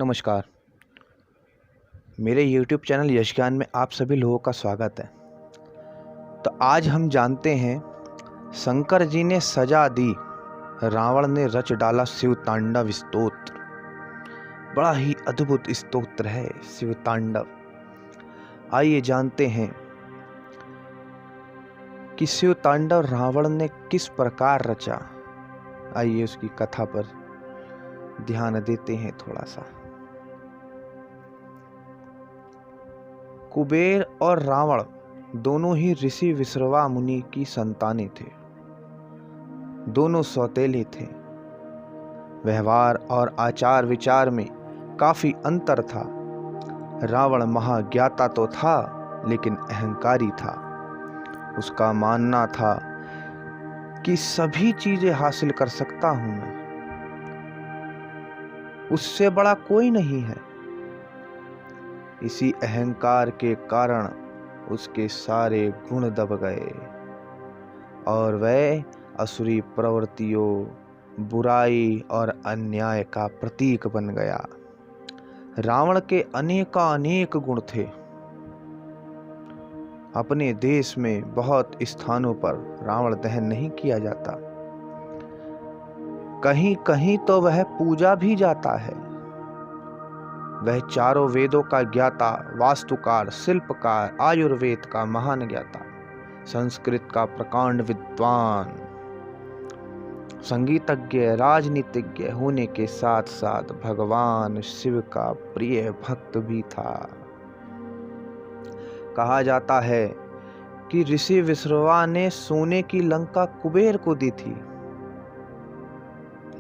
नमस्कार। मेरे YouTube channel यश ज्ञान में आप सभी लोगों का स्वागत है। तो आज हम जानते हैं शंकर जी ने सजा दी, रावण ने रच डाला शिव तांडव स्तोत्र। बड़ा ही अद्भुत स्तोत्र है शिव तांडव। आइए जानते हैं कि शिव तांडव रावण ने किस प्रकार रचा। आइए उसकी कथा पर ध्यान देते हैं थोड़ा सा। कुबेर और रावण दोनों ही ऋषि विश्रवा मुनि की संतानें थे। दोनों सौतेले थे। व्यवहार और आचार विचार में काफी अंतर था। रावण महाज्ञाता तो था, लेकिन अहंकारी था। उसका मानना था कि सभी चीजें हासिल कर सकता हूं मैं, उससे बड़ा कोई नहीं है। इसी अहंकार के कारण उसके सारे गुण दब गए और वह असुरी प्रवृत्तियों, बुराई और अन्याय का प्रतीक बन गया। रावण के अनेक गुण थे। अपने देश में बहुत स्थानों पर रावण दहन नहीं किया जाता। कहीं कहीं तो वह पूजा भी जाता है। वह चारों वेदों का ज्ञाता, वास्तुकार, शिल्पकार, आयुर्वेद का महान ज्ञाता, संस्कृत का प्रकांड विद्वान, संगीतज्ञ, राजनीतिज्ञ होने के साथ साथ भगवान शिव का प्रिय भक्त भी था। कहा जाता है कि ऋषि विश्रवा ने सोने की लंका कुबेर को दी थी,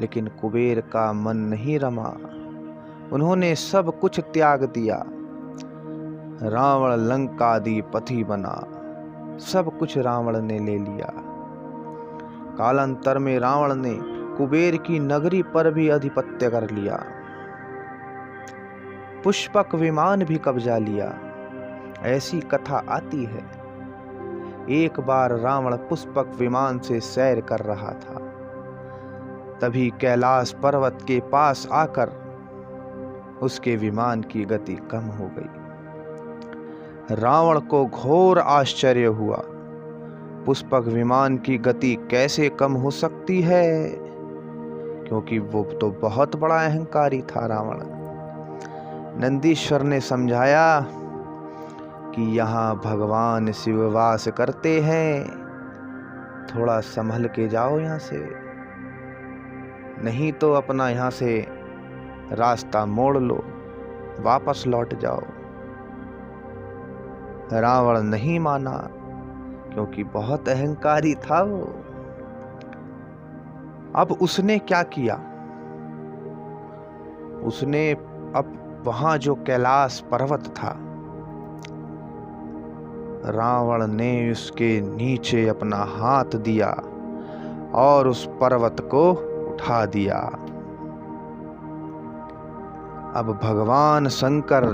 लेकिन कुबेर का मन नहीं रमा। उन्होंने सब कुछ त्याग दिया। रावण लंकाधिपति बना। सब कुछ रावण ने ले लिया। कालांतर में रावण ने कुबेर की नगरी पर भी आधिपत्य कर लिया। पुष्पक विमान भी कब्जा लिया। ऐसी कथा आती है। एक बार रावण पुष्पक विमान से सैर कर रहा था। तभी कैलाश पर्वत के पास आकर उसके विमान की गति कम हो गई। रावण को घोर आश्चर्य हुआ। पुष्पक विमान की गति कैसे कम हो सकती है, क्योंकि वो तो बहुत बड़ा अहंकारी था रावण। नंदीश्वर ने समझाया कि यहाँ भगवान शिव वास करते हैं, थोड़ा संभल के जाओ यहाँ से, नहीं तो अपना यहाँ से रास्ता मोड़ लो, वापस लौट जाओ। रावण नहीं माना, क्योंकि बहुत अहंकारी था वो। अब उसने क्या किया? उसने अब वहां जो कैलाश पर्वत था, रावण ने उसके नीचे अपना हाथ दिया और उस पर्वत को उठा दिया। अब भगवान शंकर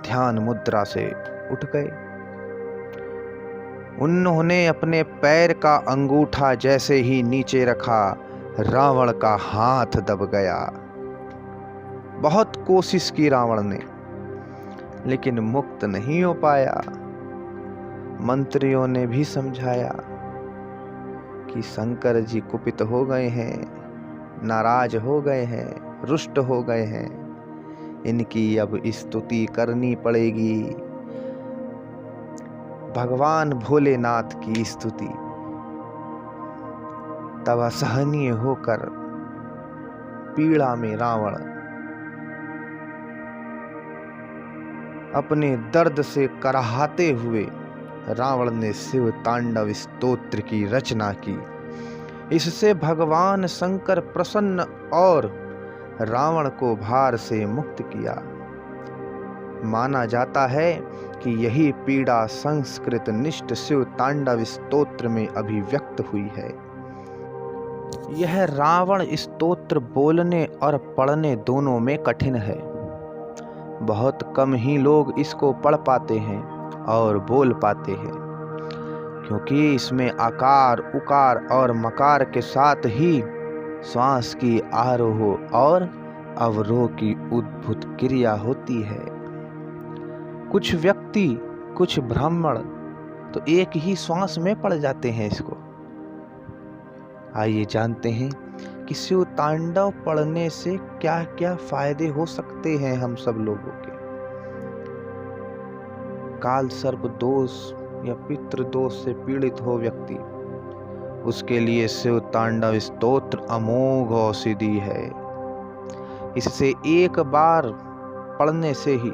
ध्यान मुद्रा से उठ गए। उन्होंने अपने पैर का अंगूठा जैसे ही नीचे रखा, रावण का हाथ दब गया। बहुत कोशिश की रावण ने, लेकिन मुक्त नहीं हो पाया। मंत्रियों ने भी समझाया कि शंकर जी कुपित हो गए हैं, नाराज हो गए हैं, रुष्ट हो गए हैं, इनकी अब स्तुति करनी पड़ेगी। भगवान भोलेनाथ की स्तुति। तब असहनीय होकर पीड़ा में रावण अपने दर्द से कराहते हुए रावण ने शिव तांडव स्तोत्र की रचना की। इससे भगवान शंकर प्रसन्न और रावण को भार से मुक्त किया। माना जाता है कि यही पीड़ा संस्कृत निष्ठ शिव तांडव स्तोत्र में अभिव्यक्त हुई है। यह रावण स्तोत्र बोलने और पढ़ने दोनों में कठिन है। बहुत कम ही लोग इसको पढ़ पाते हैं और बोल पाते हैं, क्योंकि इसमें आकार, उकार और मकार के साथ ही श्वास की आरोह और अवरोह की उद्भुत क्रिया होती है। कुछ व्यक्ति, कुछ ब्राह्मण तो एक ही श्वास में पड़ जाते हैं इसको। आइए जानते हैं कि शिव तांडव पढ़ने से क्या क्या फायदे हो सकते हैं हम सब लोगों के। काल सर्प दोष या पितृ दोष से पीड़ित हो व्यक्ति, उसके लिए शिव तांडव स्तोत्र अमोघ औषधि है। इससे एक बार पढ़ने से ही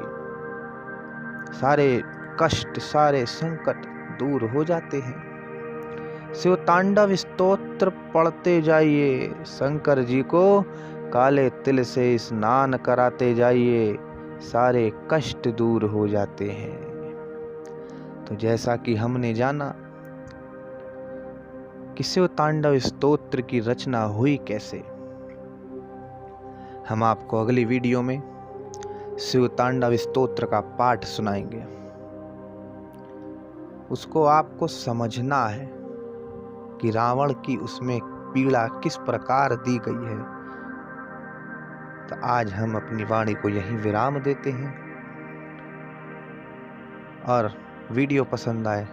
सारे कष्ट, सारे संकट दूर हो जाते हैं। शिव तांडव स्तोत्र पढ़ते जाइए, शंकर जी को काले तिल से स्नान कराते जाइए, सारे कष्ट दूर हो जाते हैं। तो जैसा कि हमने जाना कि शिव तांडव स्तोत्र की रचना हुई कैसे, हम आपको अगली वीडियो में शिव तांडव स्तोत्र का पाठ सुनाएंगे। उसको आपको समझना है कि रावण की उसमें पीड़ा किस प्रकार दी गई है। तो आज हम अपनी वाणी को यहीं विराम देते हैं, और वीडियो पसंद आए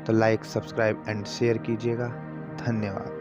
तो लाइक, सब्सक्राइब एंड शेयर कीजिएगा। धन्यवाद।